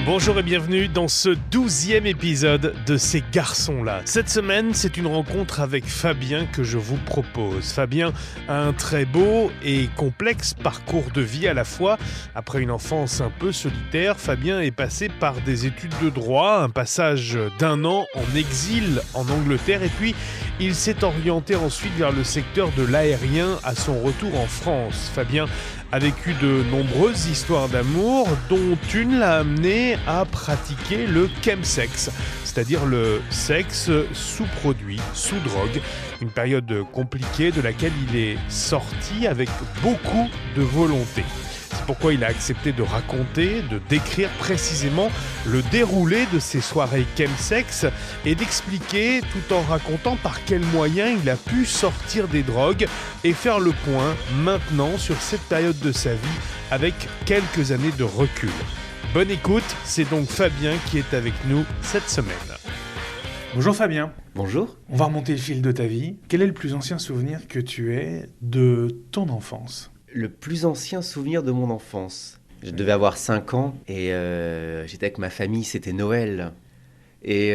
Bonjour et bienvenue dans ce 12e épisode de Ces garçons-là. Cette semaine, c'est une rencontre avec Fabien que je vous propose. Fabien a un très beau et complexe parcours de vie à la fois. Après une enfance un peu solitaire, Fabien est passé par des études de droit, un passage d'1 an en exil en Angleterre et puis il s'est orienté ensuite vers le secteur de l'aérien à son retour en France. Fabien a vécu de nombreuses histoires d'amour, dont une l'a amené à pratiquer le chemsex, c'est-à-dire le sexe sous produit, sous drogue, une période compliquée de laquelle il est sorti avec beaucoup de volonté. C'est pourquoi il a accepté de raconter, de décrire précisément le déroulé de ses soirées chemsex et d'expliquer, tout en racontant par quels moyens il a pu sortir des drogues et faire le point maintenant sur cette période de sa vie avec quelques années de recul. Bonne écoute, c'est donc Fabien qui est avec nous cette semaine. Bonjour Fabien. Bonjour. On va remonter le fil de ta vie. Quel est le plus ancien souvenir que tu aies de ton enfance ? Le plus ancien souvenir de mon enfance. Je devais avoir 5 ans et j'étais avec ma famille, c'était Noël. Et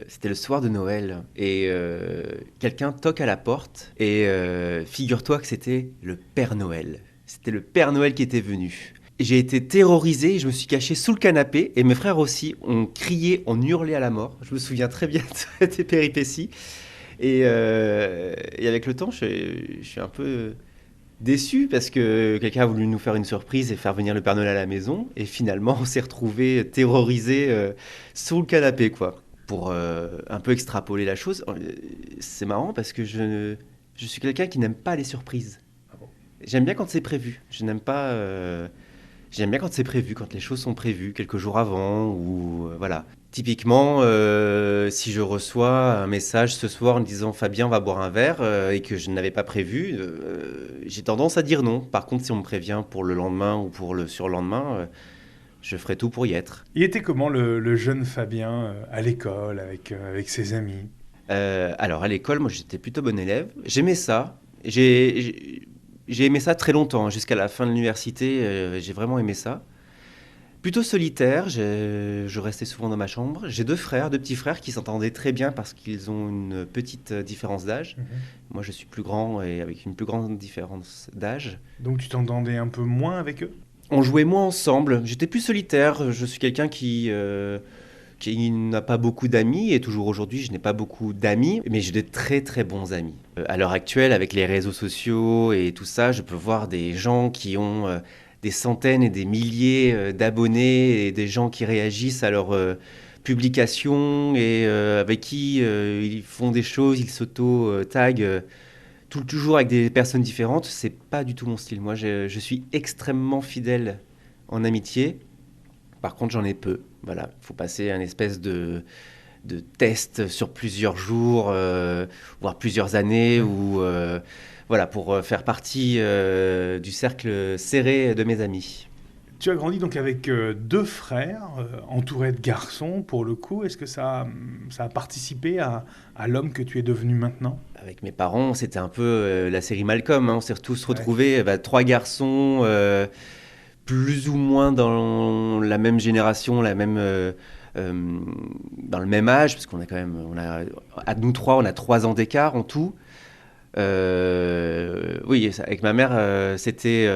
c'était le soir de Noël. Et quelqu'un toque à la porte et figure-toi que c'était le Père Noël. C'était le Père Noël qui était venu. J'ai été terrorisé, je me suis caché sous le canapé et mes frères aussi ont crié, ont hurlé à la mort. Je me souviens très bien de ces péripéties. Et avec le temps, je suis un peu déçu parce que quelqu'un a voulu nous faire une surprise et faire venir le Père Noël à la maison. Et finalement, on s'est retrouvés terrorisés sous le canapé, quoi. Pour un peu extrapoler la chose, c'est marrant parce que je suis quelqu'un qui n'aime pas les surprises. J'aime bien quand c'est prévu. J'aime bien quand c'est prévu, quand les choses sont prévues quelques jours avant ou voilà. Typiquement, si je reçois un message ce soir en me disant Fabien, on va boire un verre et que je n'avais pas prévu, j'ai tendance à dire non. Par contre, si on me prévient pour le lendemain ou pour le surlendemain, je ferai tout pour y être. Il était comment le jeune Fabien à l'école avec ses amis ? Alors à l'école, moi j'étais plutôt bon élève. J'aimais ça. J'ai aimé ça très longtemps, jusqu'à la fin de l'université, j'ai vraiment aimé ça. Plutôt solitaire, je restais souvent dans ma chambre. J'ai deux petits frères qui s'entendaient très bien parce qu'ils ont une petite différence d'âge. Moi, je suis plus grand et avec une plus grande différence d'âge. Donc tu t'entendais un peu moins avec eux ? On jouait moins ensemble. J'étais plus solitaire. Je suis quelqu'un qui n'a pas beaucoup d'amis et toujours aujourd'hui, je n'ai pas beaucoup d'amis, mais j'ai de très très bons amis. À l'heure actuelle, avec les réseaux sociaux et tout ça, je peux voir des gens qui ont des centaines et des milliers d'abonnés et des gens qui réagissent à leurs publications et avec qui ils font des choses, ils s'auto-taguent toujours avec des personnes différentes. C'est pas du tout mon style. Moi, je suis extrêmement fidèle en amitié. Par contre, j'en ai peu. Voilà, il faut passer un espèce de test sur plusieurs jours, voire plusieurs années, voilà, pour faire partie du cercle serré de mes amis. Tu as grandi donc avec deux frères, entourés de garçons pour le coup. Est-ce que ça a participé à l'homme que tu es devenu maintenant ? Avec mes parents, c'était un peu la série Malcolm. On s'est tous retrouvés, 3 garçons, plus ou moins dans la même génération, dans le même âge, parce qu'on a quand même, nous 3, on a 3 ans d'écart en tout. Oui, avec ma mère, c'était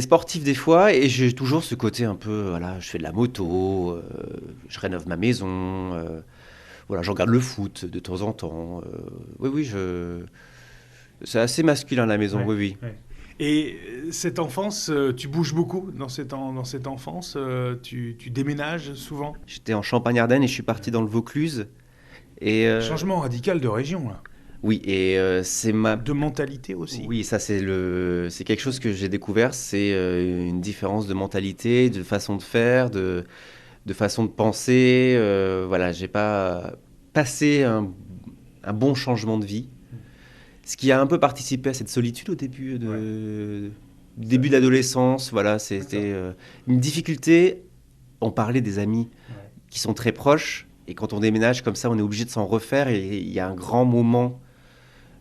sportif des fois, et j'ai toujours ce côté un peu, voilà, je fais de la moto, je rénove ma maison, voilà, je regarde le foot de temps en temps. Oui, c'est assez masculin à la maison, oui. Ouais. Et cette enfance, tu bouges beaucoup dans cette enfance, tu déménages souvent ? J'étais en Champagne-Ardenne et je suis parti dans le Vaucluse. Changement radical de région, là. Oui, et c'est De mentalité aussi. Oui, ça c'est quelque chose que j'ai découvert, c'est une différence de mentalité, de façon de faire, de façon de penser. Voilà, j'ai pas passé un bon changement de vie. Ce qui a un peu participé à cette solitude au début début d'adolescence. Voilà, c'était une difficulté. On parlait des amis qui sont très proches, et quand on déménage comme ça, on est obligé de s'en refaire. Et il y a un grand moment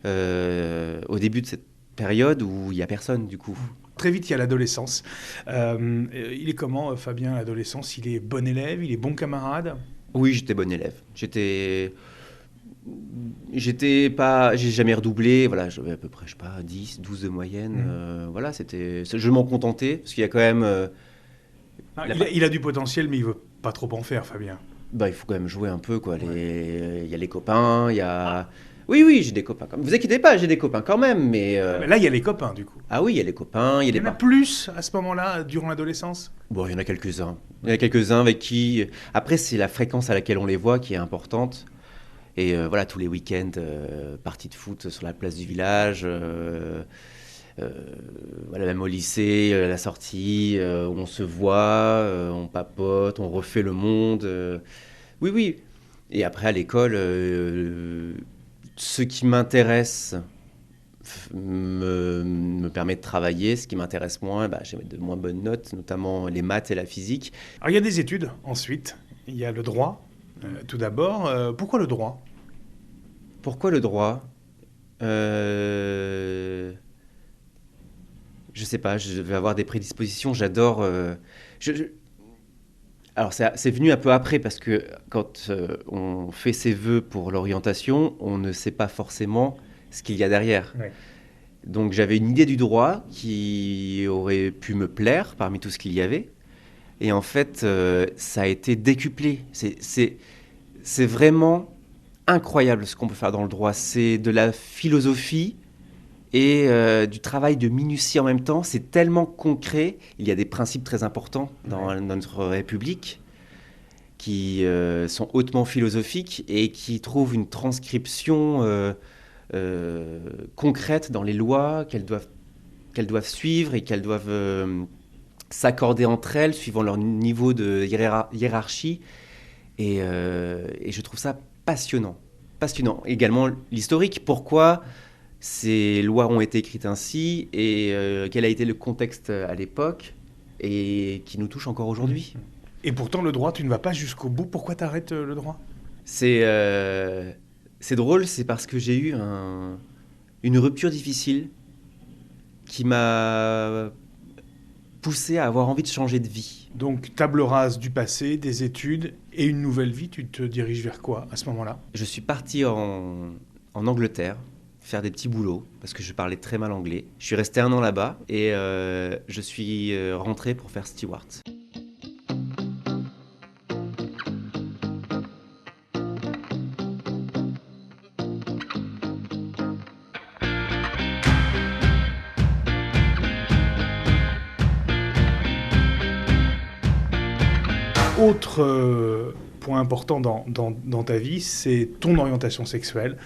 au début de cette période où il n'y a personne, du coup. Très vite, il y a l'adolescence. Il est comment, Fabien, à l'adolescence? Il est bon élève, il est bon camarade? Oui, j'étais bon élève. J'étais pas, j'ai jamais redoublé, voilà, j'avais à peu près, je sais pas, 10, 12 de moyenne, voilà, je m'en contentais, parce qu'il y a quand même, Il a du potentiel, mais il veut pas trop en faire, Fabien. il faut quand même jouer un peu, quoi, il y a les copains, il y a... Oui, j'ai des copains, vous inquiétez pas, j'ai des copains quand même, mais... Mais là, il y a les copains, du coup. Ah oui, il y a les copains, il y a Il y en a plus, à ce moment-là, durant l'adolescence? Bon, il y en a quelques-uns. Il y en a quelques-uns avec qui... Après, c'est la fréquence à laquelle on les voit qui est importante. Et voilà, tous les week-ends, partie de foot sur la place du village, voilà, même au lycée, la sortie, où on se voit, on papote, on refait le monde. Oui. Et après, à l'école, ce qui m'intéresse me permet de travailler. Ce qui m'intéresse moins, j'ai de moins bonnes notes, notamment les maths et la physique. Alors, il y a des études, ensuite. Il y a le droit, tout d'abord. Pourquoi le droit? Pourquoi le droit? Je sais pas, je vais avoir des prédispositions. J'adore. Alors, c'est venu un peu après, parce que quand on fait ses vœux pour l'orientation, on ne sait pas forcément ce qu'il y a derrière. Ouais. Donc, j'avais une idée du droit qui aurait pu me plaire parmi tout ce qu'il y avait. Et en fait, ça a été décuplé. C'est vraiment incroyable ce qu'on peut faire dans le droit. C'est de la philosophie et du travail de minutie en même temps. C'est tellement concret. Il y a des principes très importants dans notre République qui sont hautement philosophiques et qui trouvent une transcription concrète dans les lois qu'elles doivent suivre et qu'elles doivent s'accorder entre elles suivant leur niveau de hiérarchie. Et je trouve ça passionnant. Également l'historique, pourquoi ces lois ont été écrites ainsi et quel a été le contexte à l'époque et qui nous touche encore aujourd'hui. Et pourtant, le droit, tu ne vas pas jusqu'au bout. Pourquoi t'arrêtes le droit? C'est drôle, c'est parce que j'ai eu une rupture difficile qui m'a poussé à avoir envie de changer de vie. Donc, table rase du passé, des études et une nouvelle vie. Tu te diriges vers quoi à ce moment-là? Je suis parti en Angleterre faire des petits boulots parce que je parlais très mal anglais. Je suis resté 1 an là-bas et je suis rentré pour faire steward. Autre point important dans ta vie, c'est ton orientation sexuelle.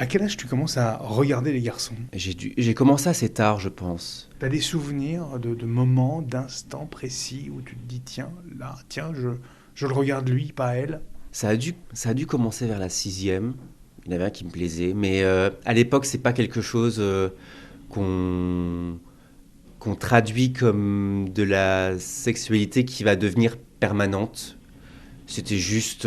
À quel âge tu commences à regarder les garçons? J'ai commencé assez tard, je pense. Tu as des souvenirs de moments, d'instants précis où tu te dis tiens, je le regarde lui, pas elle? Ça a dû commencer vers la 6e. Il y en avait un qui me plaisait, mais à l'époque, c'est pas quelque chose qu'on traduit comme de la sexualité qui va devenir permanente. C'était juste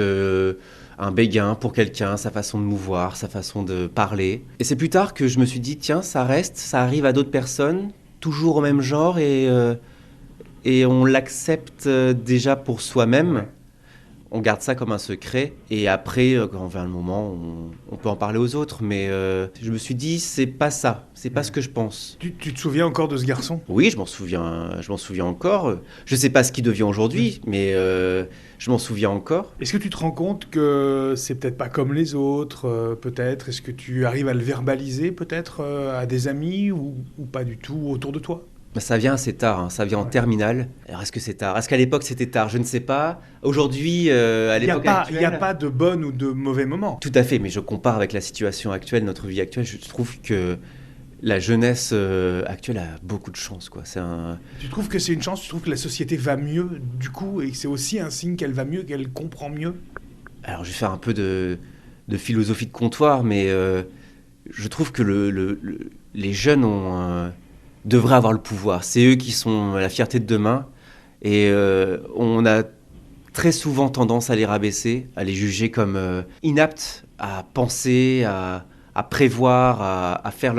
un béguin pour quelqu'un, sa façon de mouvoir, sa façon de parler. Et c'est plus tard que je me suis dit, tiens, ça arrive à d'autres personnes, toujours au même genre, et on l'accepte déjà pour soi-même. Ouais. On garde ça comme un secret, et après, quand vient le moment, on peut en parler aux autres. Mais je me suis dit, c'est pas ça, c'est pas ce que je pense. Tu te souviens encore de ce garçon? Oui, je m'en souviens encore. Je sais pas ce qu'il devient aujourd'hui, mais je m'en souviens encore. Est-ce que tu te rends compte que c'est peut-être pas comme les autres, peut-être? Est-ce que tu arrives à le verbaliser, peut-être, à des amis ou pas du tout autour de toi? Ça vient assez tard, hein. Ça vient en terminale. Alors, est-ce que c'est tard? Est-ce qu'à l'époque c'était tard? Je ne sais pas. Aujourd'hui, à l'époque actuelle... Il n'y a pas de bon ou de mauvais moment. Tout à fait, mais je compare avec la situation actuelle, notre vie actuelle. Je trouve que la jeunesse actuelle a beaucoup de chance, quoi. Tu trouves que c'est une chance? Tu trouves que la société va mieux, du coup, et que c'est aussi un signe qu'elle va mieux, qu'elle comprend mieux? Alors, je vais faire un peu de philosophie de comptoir, mais je trouve que les jeunes devraient avoir le pouvoir. C'est eux qui sont la fierté de demain. Et on a très souvent tendance à les rabaisser, à les juger comme inaptes à penser, à prévoir, à faire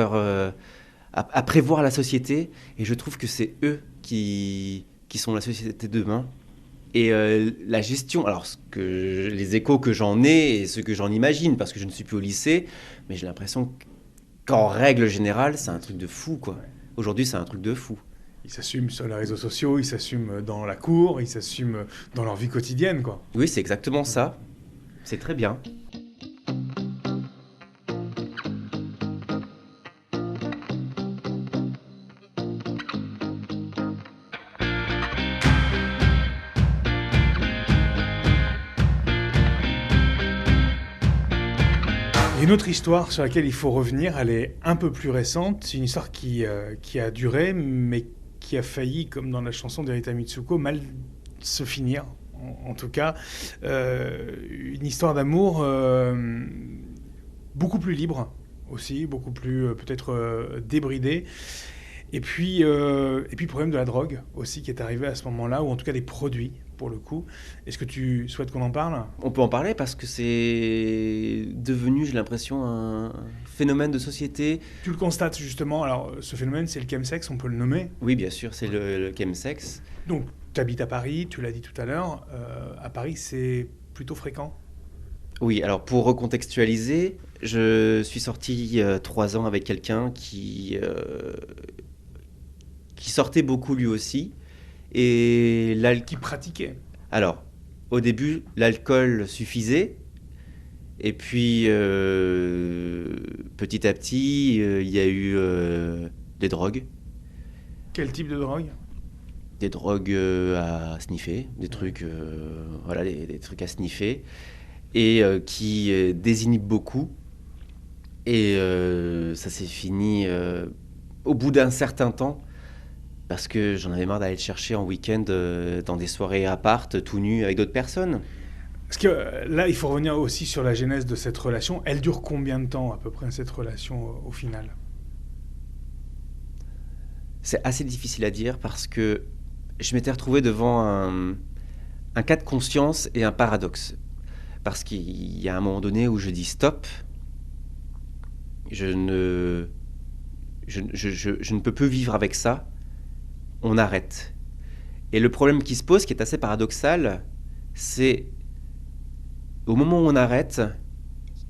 à prévoir la société. Et je trouve que c'est eux qui sont la société de demain. Et la gestion, alors les échos que j'en ai et ceux que j'en imagine, parce que je ne suis plus au lycée, mais j'ai l'impression qu'en règle générale, c'est un truc de fou, quoi. Aujourd'hui, c'est un truc de fou. Ils s'assument sur les réseaux sociaux, ils s'assument dans la cour, ils s'assument dans leur vie quotidienne, quoi. Oui, c'est exactement ça. C'est très bien. Une autre histoire sur laquelle il faut revenir, elle est un peu plus récente. C'est une histoire qui a duré, mais qui a failli, comme dans la chanson d'Erita Mitsuko, mal se finir. En tout cas, une histoire d'amour beaucoup plus libre aussi, beaucoup plus peut-être débridée. Et puis, problème de la drogue aussi qui est arrivé à ce moment-là, ou en tout cas des produits pour le coup. Est-ce que tu souhaites qu'on en parle ? On peut en parler parce que c'est devenu, j'ai l'impression, un phénomène de société. Tu le constates justement. Alors, ce phénomène, c'est le chemsex, on peut le nommer. Oui, bien sûr, c'est le chemsex. Donc, tu habites à Paris, tu l'as dit tout à l'heure. À Paris, c'est plutôt fréquent ? Oui, alors pour recontextualiser, je suis sorti 3 ans avec quelqu'un qui sortait beaucoup lui aussi. Et qui pratiquait. Alors, au début, l'alcool suffisait. Et puis, petit à petit, il y a eu des drogues. Quel type de drogue ? Des drogues à sniffer, des trucs, voilà, des trucs à sniffer. Et qui désinhibent beaucoup. Et ça s'est fini au bout d'un certain temps. Parce que j'en avais marre d'aller le chercher en week-end dans des soirées appart, tout nu, avec d'autres personnes. Parce que là, il faut revenir aussi sur la genèse de cette relation. Elle dure combien de temps, à peu près, cette relation, au final ? C'est assez difficile à dire parce que je m'étais retrouvé devant un cas de conscience et un paradoxe. Parce qu'il y a un moment donné où je dis stop, je ne peux plus vivre avec ça. On arrête. Et le problème qui se pose, qui est assez paradoxal, c'est au moment où on arrête,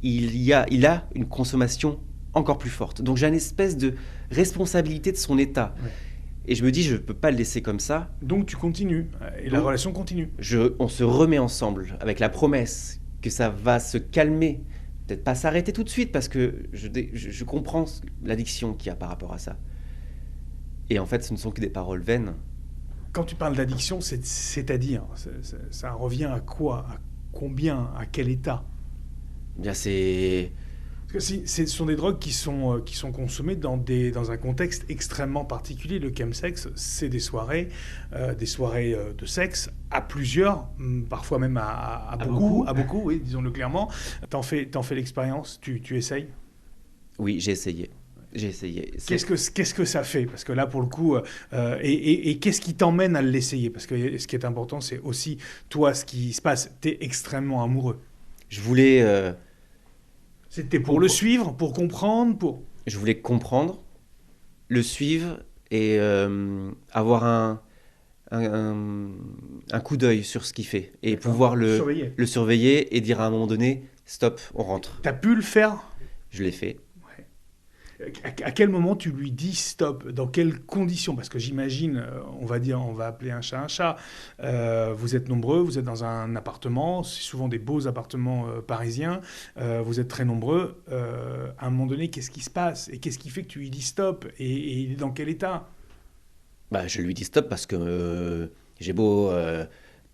il a une consommation encore plus forte. Donc j'ai une espèce de responsabilité de son état. Ouais. Et je me dis, je ne peux pas le laisser comme ça. Donc tu continues, et la relation continue. On se remet ensemble, avec la promesse que ça va se calmer. Peut-être pas s'arrêter tout de suite, parce que je comprends l'addiction qu'il y a par rapport à ça. Et en fait, ce ne sont que des paroles vaines. Quand tu parles d'addiction, c'est-à-dire, ça revient à quoi ? À combien ? À quel état ? Bien, c'est... Parce que ce sont des drogues qui sont consommées dans un contexte extrêmement particulier. Le chemsex, c'est des soirées de sexe à plusieurs, parfois même à beaucoup, oui, disons-le clairement. T'en fais l'expérience, tu essayes ? Oui, j'ai essayé. Qu'est-ce que ça fait ? Parce que là, pour le coup, et qu'est-ce qui t'emmène à l'essayer ? Parce que ce qui est important, c'est aussi, toi, ce qui se passe. T'es extrêmement amoureux. Je voulais... C'était pour le suivre, pour comprendre, Je voulais comprendre, le suivre et avoir un coup d'œil sur ce qu'il fait. Et pouvoir le surveiller et dire à un moment donné, stop, on rentre. T'as pu le faire ? Je l'ai fait. À quel moment tu lui dis stop ? Dans quelles conditions ? Parce que j'imagine, on va appeler un chat un chat. Vous êtes nombreux, vous êtes dans un appartement, c'est souvent des beaux appartements parisiens. Vous êtes très nombreux. À un moment donné, qu'est-ce qui se passe ? Et qu'est-ce qui fait que tu lui dis stop ? Et il est dans quel état ? Je lui dis stop parce que j'ai beau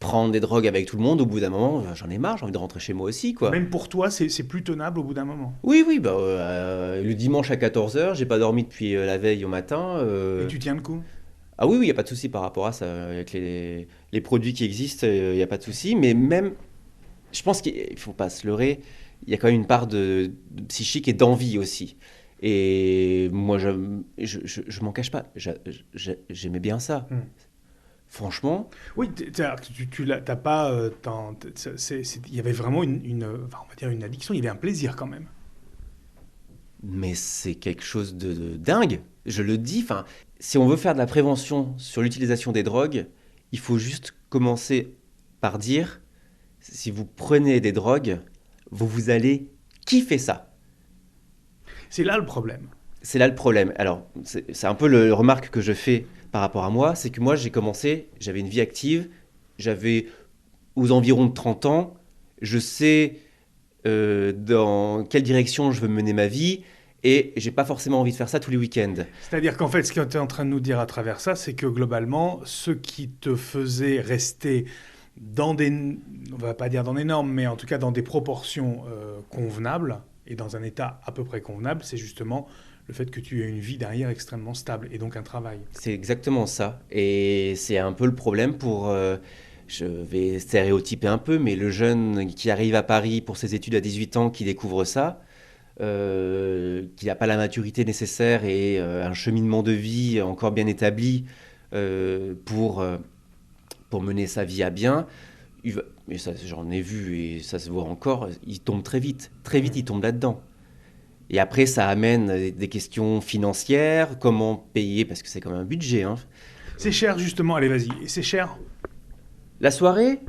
prendre des drogues avec tout le monde, au bout d'un moment, j'en ai marre, j'ai envie de rentrer chez moi aussi, quoi. Même pour toi, c'est plus tenable au bout d'un moment. Oui, le dimanche à 14h, j'ai pas dormi depuis la veille au matin. Et tu tiens le coup ? Ah oui, il n'y a pas de souci par rapport à ça. Avec les produits qui existent, il n'y a pas de souci. Mais même, je pense qu'il ne faut pas se leurrer, il y a quand même une part de psychique et d'envie aussi. Et moi, je m'en cache pas, j'aimais bien ça. Franchement. Oui, tu l'as pas. Il y avait vraiment on va dire une addiction. Il y avait un plaisir quand même. Mais c'est quelque chose de dingue. Je le dis, enfin, si on veut faire de la prévention sur l'utilisation des drogues, il faut juste commencer par dire, si vous prenez des drogues, vous allez kiffer ça. C'est là le problème. C'est là le problème. Alors, c'est un peu le remarque que je fais par rapport à moi, c'est que moi, j'ai commencé, j'avais une vie active, j'avais aux environs de 30 ans, je sais dans quelle direction je veux mener ma vie, et j'ai pas forcément envie de faire ça tous les week-ends. C'est-à-dire qu'en fait, ce que tu es en train de nous dire à travers ça, c'est que globalement, ce qui te faisait rester dans des, on va pas dire dans des normes, mais en tout cas dans des proportions convenables et dans un état à peu près convenable, c'est justement le fait que tu aies une vie derrière extrêmement stable et donc un travail. C'est exactement ça. Et c'est un peu le problème pour, je vais stéréotyper un peu, mais le jeune qui arrive à Paris pour ses études à 18 ans, qui découvre ça, qui n'a pas la maturité nécessaire et un cheminement de vie encore bien établi pour mener sa vie à bien. Mais ça, j'en ai vu et ça se voit encore, il tombe très vite. Très vite, il tombe là-dedans. Et après, ça amène des questions financières, comment payer, parce que c'est quand même un budget. Hein. C'est cher justement, allez vas-y, c'est cher. La soirée,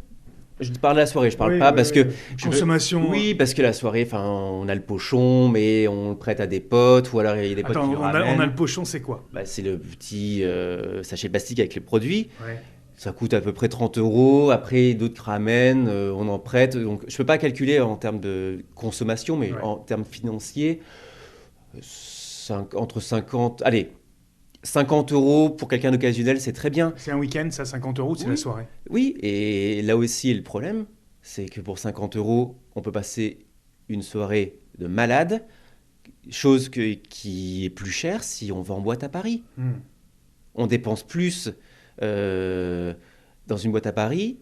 je parle de la soirée, je parle pas parce que... Consommation. Oui, parce que la soirée, on a le pochon, mais on le prête à des potes, ou alors il y a des potes qui le ramènent. On a le pochon, c'est quoi? C'est le petit sachet plastique avec les produits. Ouais. Ça coûte à peu près 30 €. Après, d'autres ramènent, on en prête. Donc, je ne peux pas calculer en termes de consommation, mais en termes financiers, entre 50... Allez, 50 € pour quelqu'un d'occasionnel, c'est très bien. C'est un week-end, ça, 50 €, c'est la soirée. Oui, et là aussi, le problème, c'est que pour 50 €, on peut passer une soirée de malade, chose qui est plus chère si on va en boîte à Paris. On dépense plus dans une boîte à Paris.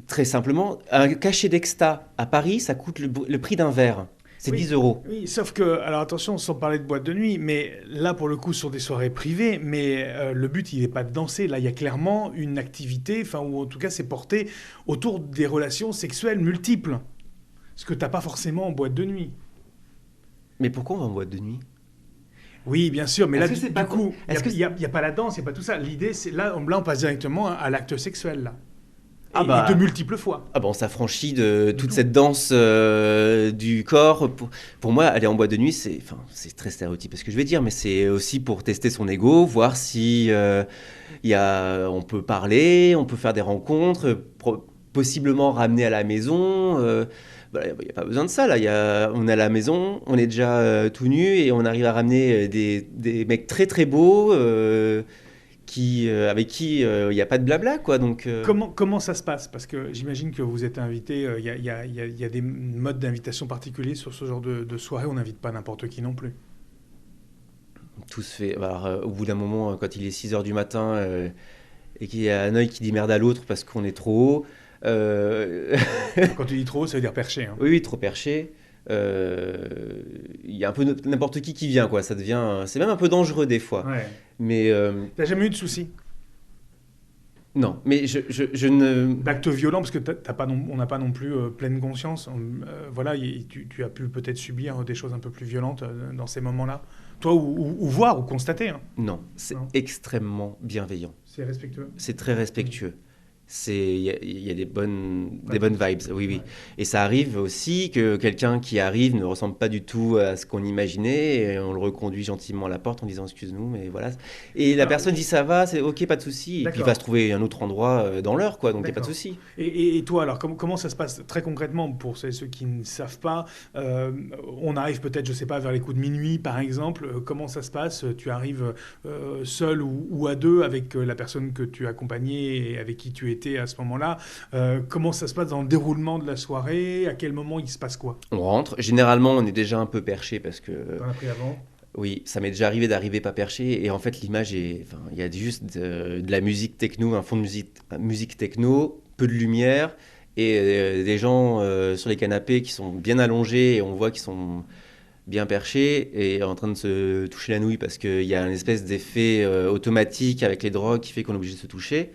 Très simplement, un cachet d'Exta à Paris, ça coûte le prix d'un verre. C'est 10 €. Oui, sauf que, alors attention, sans parler de boîte de nuit, mais là, pour le coup, sur des soirées privées, mais le but, il n'est pas de danser. Là, il y a clairement une activité, ou en tout cas, c'est porté autour des relations sexuelles multiples. Ce que tu n'as pas forcément en boîte de nuit. Mais pourquoi on va en boîte de nuit ? Oui, bien sûr, mais là, du coup, il n'y a pas la danse, il n'y a pas tout ça. L'idée, c'est là, on passe directement à l'acte sexuel, là. Et de multiples fois. On s'affranchit de toute cette danse du corps. Pour moi, aller en boîte de nuit, c'est très stéréotypé ce que je vais dire, mais c'est aussi pour tester son ego, voir si on peut parler, on peut faire des rencontres, possiblement ramener à la maison. Il n'y a pas besoin de ça, là. On est à la maison, on est déjà tout nu et on arrive à ramener des mecs très très beaux avec qui il n'y a pas de blabla, quoi. Donc, Comment ça se passe ? Parce que j'imagine que vous êtes invité, il y a des modes d'invitation particuliers sur ce genre de soirée, on n'invite pas n'importe qui non plus. Tout se fait. Au bout d'un moment, quand il est 6 h du matin et qu'il y a un œil qui dit merde à l'autre parce qu'on est trop haut... Quand tu dis trop haut, ça veut dire perché. Hein. Oui, trop perché. Il y a un peu n'importe qui vient, quoi. Ça devient, c'est même un peu dangereux des fois. Ouais. Mais t'as jamais eu de soucis ? Non, mais je ne... D'actes violents, parce que on n'a pas non plus pleine conscience. Voilà, tu as pu peut-être subir des choses un peu plus violentes dans ces moments-là. Toi, ou voir, ou constater. Hein. Non, c'est extrêmement bienveillant. C'est respectueux. C'est très respectueux. Il y a des bonnes vibes, oui. Ouais. Et ça arrive aussi que quelqu'un qui arrive ne ressemble pas du tout à ce qu'on imaginait et on le reconduit gentiment à la porte en disant excuse-nous, mais voilà. Et la personne dit ça va, c'est ok, pas de souci. Et puis il va se trouver un autre endroit dans l'heure, quoi, donc il n'y a pas de souci. Et toi, alors, comment ça se passe très concrètement pour ceux qui ne savent pas on arrive peut-être, je sais pas, vers les coups de minuit, par exemple. Comment ça se passe ? Tu arrives seul ou à deux avec la personne que tu accompagnais et avec qui tu étais à ce moment-là. Comment ça se passe dans le déroulement de la soirée ? À quel moment il se passe quoi ? On rentre. Généralement, on est déjà un peu perché parce que... T'en as pris avant ? Oui, ça m'est déjà arrivé d'arriver pas perché. Et en fait, l'image est... il y a juste de la musique techno, un fond de musique techno, peu de lumière et des gens sur les canapés qui sont bien allongés et on voit qu'ils sont bien perchés et en train de se toucher la nouille parce qu'il y a une espèce d'effet automatique avec les drogues qui fait qu'on est obligé de se toucher.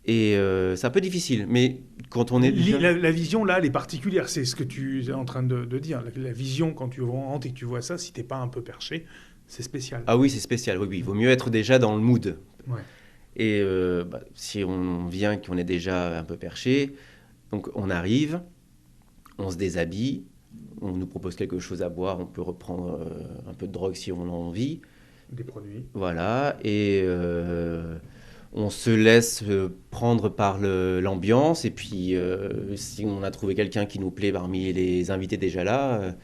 Et c'est un peu difficile, mais quand on est... La vision, là, elle est particulière. C'est ce que tu es en train de dire. La vision, quand tu rentres et que tu vois ça, si t'es pas un peu perché, c'est spécial. Ah oui, c'est spécial, oui, oui. Il vaut mieux être déjà dans le mood. Ouais. Et si on vient, qu'on est déjà un peu perché, donc on arrive, on se déshabille, on nous propose quelque chose à boire, on peut reprendre un peu de drogue si on a envie. Des produits. Voilà, et on se laisse prendre par l'ambiance, et puis si on a trouvé quelqu'un qui nous plaît parmi les invités déjà là,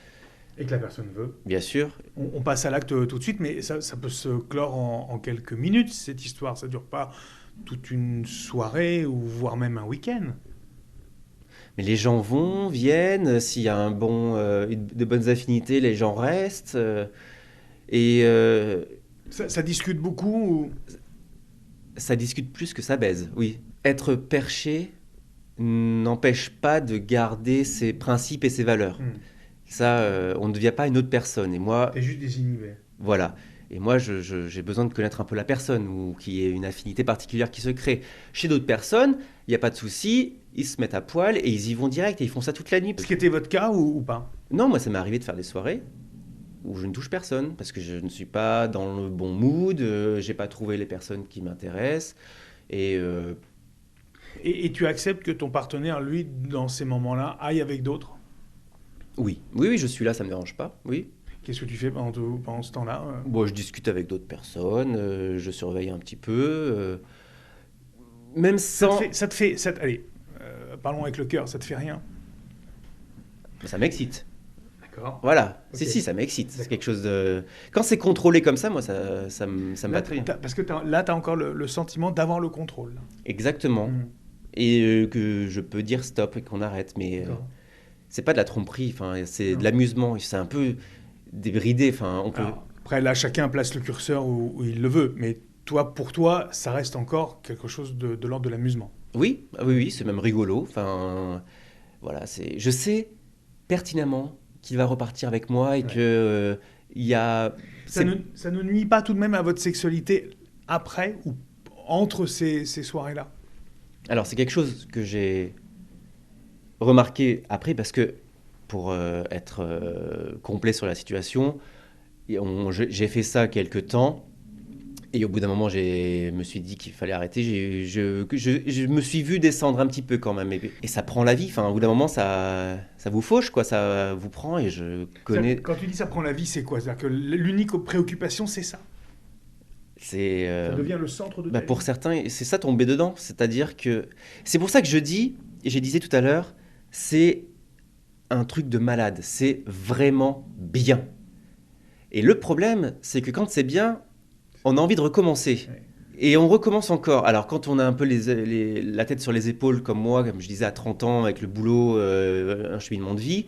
Et que la personne veut. bien sûr. On passe à l'acte tout de suite, mais ça peut se clore en quelques minutes, cette histoire. Ça dure pas toute une soirée, ou voire même un week-end. Mais les gens viennent, s'il y a de bonnes affinités, les gens restent, et Ça discute beaucoup ou... ça discute plus que ça baise, oui. Être perché n'empêche pas de garder ses principes et ses valeurs. Ça, on ne devient pas une autre personne. Et moi, T'es juste désinhibé. voilà. Et moi, j'ai besoin de connaître un peu la personne ou qu'il y ait une affinité particulière qui se crée. Chez d'autres personnes, il n'y a pas de souci, ils se mettent à poil et ils y vont direct et ils font ça toute la nuit. Ce qui était votre cas ou pas? Non, moi, ça m'est arrivé de faire des soirées où je ne touche personne parce que je ne suis pas dans le bon mood, j'ai pas trouvé les personnes qui m'intéressent. Et Et tu acceptes que ton partenaire, lui, dans ces moments-là, aille avec d'autres? oui, je suis là, ça me dérange pas, oui. Qu'est-ce que tu fais pendant ce temps-là? Bon, je discute avec d'autres personnes, je surveille un petit peu, même sans... Allez, parlons avec le cœur, ça te fait rien? Ça m'excite. D'accord. Voilà, Ok. si, ça m'excite. C'est D'accord. quelque chose de... Quand c'est contrôlé comme ça, moi, ça me va très bien. Parce que là, tu as encore le sentiment d'avoir le contrôle. Exactement. Mm. Et que je peux dire stop et qu'on arrête, mais D'accord. c'est pas de la tromperie, c'est Non. de l'amusement, c'est un peu débridé, on peut... Alors, après, là, chacun place le curseur où il le veut, mais toi, pour toi, ça reste encore quelque chose de l'ordre de l'amusement. Oui, oui, c'est même rigolo. Voilà, je sais pertinemment qu'il va repartir avec moi et Ouais. que il y a. Ça ne nuit pas tout de même à votre sexualité après ou entre ces soirées-là? Alors c'est quelque chose que j'ai remarqué après parce que pour être complet sur la situation, j'ai fait ça quelques temps. Et au bout d'un moment, je me suis dit qu'il fallait arrêter. Je me suis vu descendre un petit peu quand même. Et ça prend la vie. Enfin, au bout d'un moment, ça vous fauche, quoi. Ça vous prend. Et je connais. Quand tu dis ça prend la vie, c'est quoi? C'est-à-dire que l'unique préoccupation, c'est ça? C'est. Ça devient le centre de ta Pour vie. certains, c'est ça tomber dedans. C'est-à-dire que. C'est pour ça que je dis, et je disais tout à l'heure, c'est un truc de malade. C'est vraiment bien. Et le problème, c'est que quand c'est bien, on a envie de recommencer. Ouais. Et on recommence encore. Alors, quand on a un peu la tête sur les épaules, comme moi, comme je disais, à 30 ans, avec le boulot, un cheminement de vie,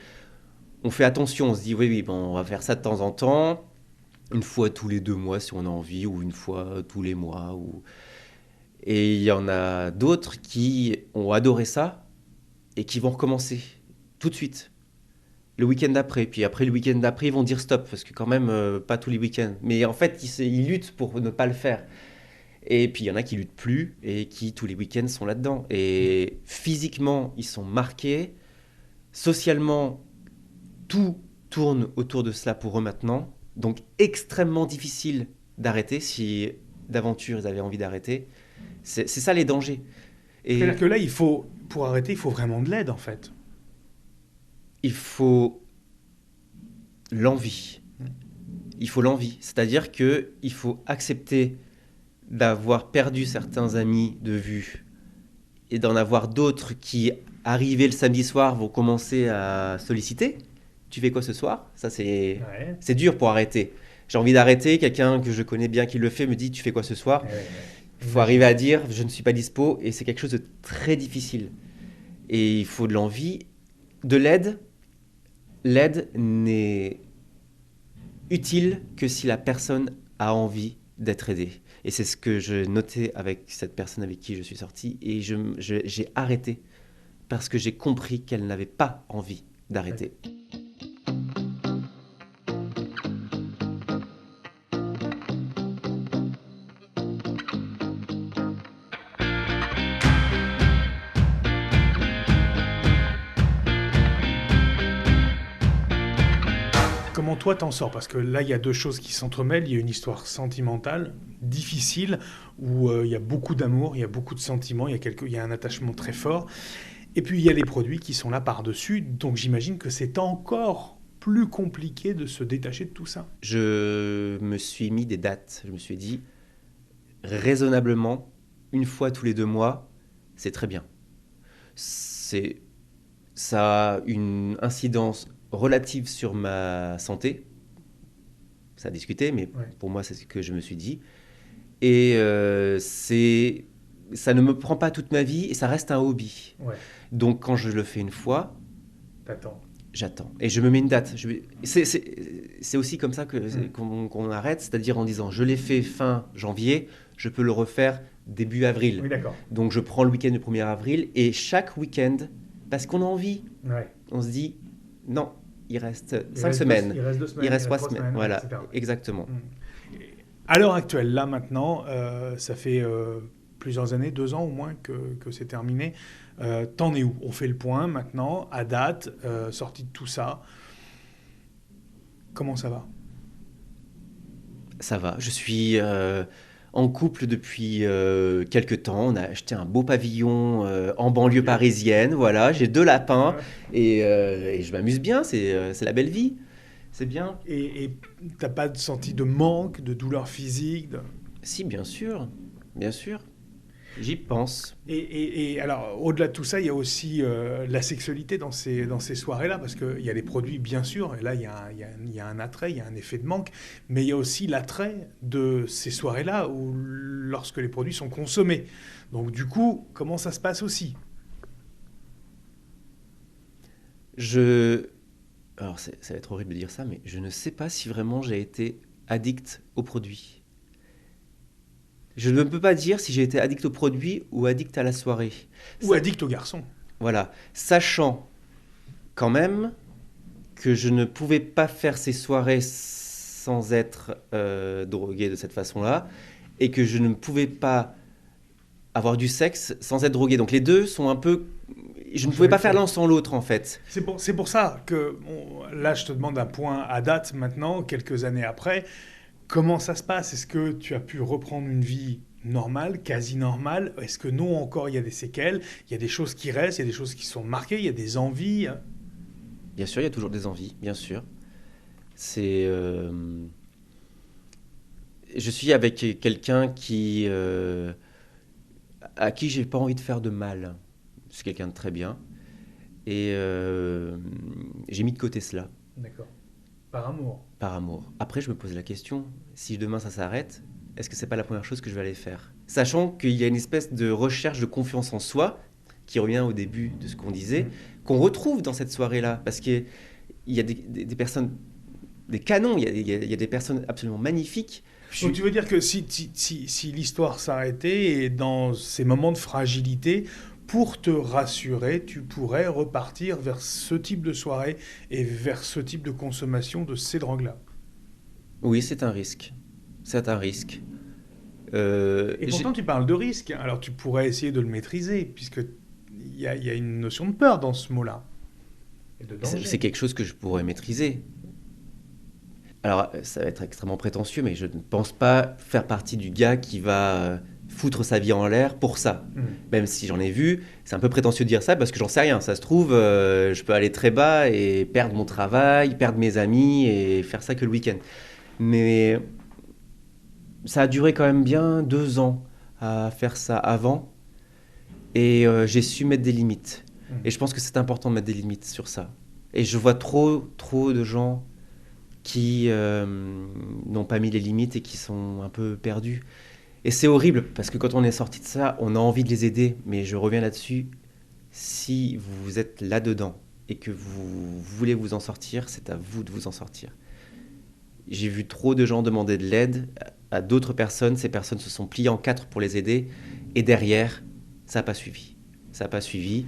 on fait attention. On se dit, oui, bon, on va faire ça de temps en temps, une fois tous les 2 mois si on a envie, ou une fois tous les mois. Et il y en a d'autres qui ont adoré ça et qui vont recommencer tout de suite. Le week-end d'après, puis après le week-end d'après, ils vont dire stop, parce que quand même, pas tous les week-ends. Mais en fait, ils luttent pour ne pas le faire. Et puis il y en a qui luttent plus et qui tous les week-ends sont là-dedans. Et physiquement, ils sont marqués. Socialement, tout tourne autour de cela pour eux maintenant. Donc extrêmement difficile d'arrêter si d'aventure ils avaient envie d'arrêter. C'est ça les dangers. Et C'est-à-dire que là, pour arrêter, il faut vraiment de l'aide, en fait. il faut l'envie. Il faut l'envie. C'est-à-dire qu'il faut accepter d'avoir perdu certains amis de vue et d'en avoir d'autres qui, arrivés le samedi soir, vont commencer à solliciter. Tu fais quoi ce soir? Ça, Ouais. c'est dur pour arrêter. J'ai envie d'arrêter. Quelqu'un que je connais bien qui le fait me dit, tu fais quoi ce soir? Il faut arriver à dire, je ne suis pas dispo. Et c'est quelque chose de très difficile. Et il faut de l'envie, de l'aide. L'aide n'est utile que si la personne a envie d'être aidée. Et c'est ce que je notais avec cette personne avec qui je suis sorti. Et j'ai arrêté parce que j'ai compris qu'elle n'avait pas envie d'arrêter. Comment toi t'en sors? Parce que là, il y a deux choses qui s'entremêlent. Il y a une histoire sentimentale, difficile, où il y a beaucoup d'amour, il y a beaucoup de sentiments, il y a un attachement très fort. Et puis, il y a les produits qui sont là par-dessus. Donc, j'imagine que c'est encore plus compliqué de se détacher de tout ça. Je me suis mis des dates. Je me suis dit, raisonnablement, une fois tous les 2 mois, c'est très bien. Ça a une incidence relative sur ma santé. Ça a discuté, mais Ouais. pour moi, c'est ce que je me suis dit. Et ça ne me prend pas toute ma vie et ça reste un hobby. Ouais, Donc, quand je le fais une fois, t'attends. j'attends. Et je me mets une date. C'est aussi comme ça qu'on arrête, c'est-à-dire en disant, je l'ai fait fin janvier, je peux le refaire début avril. Oui, d'accord. Donc, je prends le week-end du 1er avril et chaque week-end, parce qu'on a envie, Ouais. on se dit, non, il reste Il 5 reste semaines. Il reste 2 semaines. Il reste 3 3 semaines. Voilà, etc. exactement. À l'heure actuelle, là maintenant, ça fait plusieurs années, 2 ans au moins que c'est terminé. T'en es où? On fait le point maintenant, à date, sortie de tout ça. Comment ça va? Ça va. Je suis en couple depuis quelques temps. On a acheté un beau pavillon en banlieue parisienne. Voilà, j'ai 2 lapins et je m'amuse bien. C'est la belle vie. C'est bien. Et t'as pas senti de manque, de douleur physique Si, bien sûr. Bien sûr. J'y pense. Et alors, au-delà de tout ça, il y a aussi la sexualité dans ces soirées-là, parce qu'il y a les produits, bien sûr, et là, il y a un attrait, il y a un effet de manque, mais il y a aussi l'attrait de ces soirées-là, où, lorsque les produits sont consommés. Donc, du coup, comment ça se passe aussi? Alors, ça va être horrible de dire ça, mais je ne sais pas si vraiment j'ai été addict aux produits. Je ne peux pas dire si j'ai été addict aux produits ou addict à la soirée. Ou addict aux garçons. Voilà. Sachant quand même que je ne pouvais pas faire ces soirées sans être drogué de cette façon-là, et que je ne pouvais pas avoir du sexe sans être drogué. Donc les deux sont un peu... Je ne pouvais pas faire l'un sans l'autre, en fait. C'est pour ça que, là, je te demande un point à date maintenant, quelques années après. Comment ça se passe? Est-ce que tu as pu reprendre une vie normale, quasi normale? Est-ce que non, encore, il y a des séquelles? Il y a des choses qui restent, il y a des choses qui sont marquées, il y a des envies? Bien sûr, il y a toujours des envies, bien sûr. Je suis avec quelqu'un à qui j'ai pas envie de faire de mal. C'est quelqu'un de très bien. Et j'ai mis de côté cela. D'accord. Par amour. Par amour. Après, je me pose la question, si demain ça s'arrête, est-ce que c'est pas la première chose que je vais aller faire? Sachant qu'il y a une espèce de recherche de confiance en soi, qui revient au début de ce qu'on disait, qu'on retrouve dans cette soirée-là. Parce qu'il y a des personnes, des canons, il y a des personnes absolument magnifiques. Donc tu veux dire que si l'histoire s'arrêtait, et dans ces moments de fragilité, pour te rassurer, tu pourrais repartir vers ce type de soirée et vers ce type de consommation de ces drogues-là. Oui, c'est un risque. C'est un risque. Et pourtant, tu parles de risque. Alors, tu pourrais essayer de le maîtriser, puisqu'il y a une notion de peur dans ce mot-là. Et de danger. C'est quelque chose que je pourrais maîtriser. Alors, ça va être extrêmement prétentieux, mais je ne pense pas faire partie du gars qui va foutre sa vie en l'air pour ça. Même si j'en ai vu, c'est un peu prétentieux de dire ça parce que j'en sais rien. Ça se trouve, je peux aller très bas et perdre mon travail, perdre mes amis et faire ça que le week-end. Mais ça a duré quand même bien 2 ans à faire ça avant. Et j'ai su mettre des limites. Et je pense que c'est important de mettre des limites sur ça. Et je vois trop de gens qui n'ont pas mis les limites et qui sont un peu perdus. Et c'est horrible, parce que quand on est sorti de ça, on a envie de les aider. Mais je reviens là-dessus, si vous êtes là-dedans et que vous voulez vous en sortir, c'est à vous de vous en sortir. J'ai vu trop de gens demander de l'aide à d'autres personnes. Ces personnes se sont pliées en 4 pour les aider. Et derrière, ça n'a pas suivi. Ça n'a pas suivi.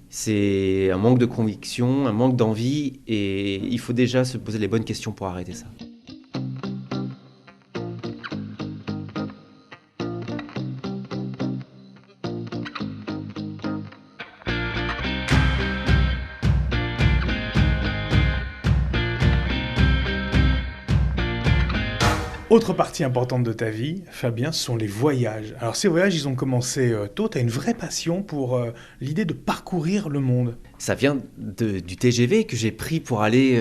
C'est un manque de conviction, un manque d'envie. Et il faut déjà se poser les bonnes questions pour arrêter ça. Autre partie importante de ta vie, Fabien, ce sont les voyages. Alors ces voyages, ils ont commencé tôt. Tu as une vraie passion pour l'idée de parcourir le monde. Ça vient du TGV que j'ai pris pour aller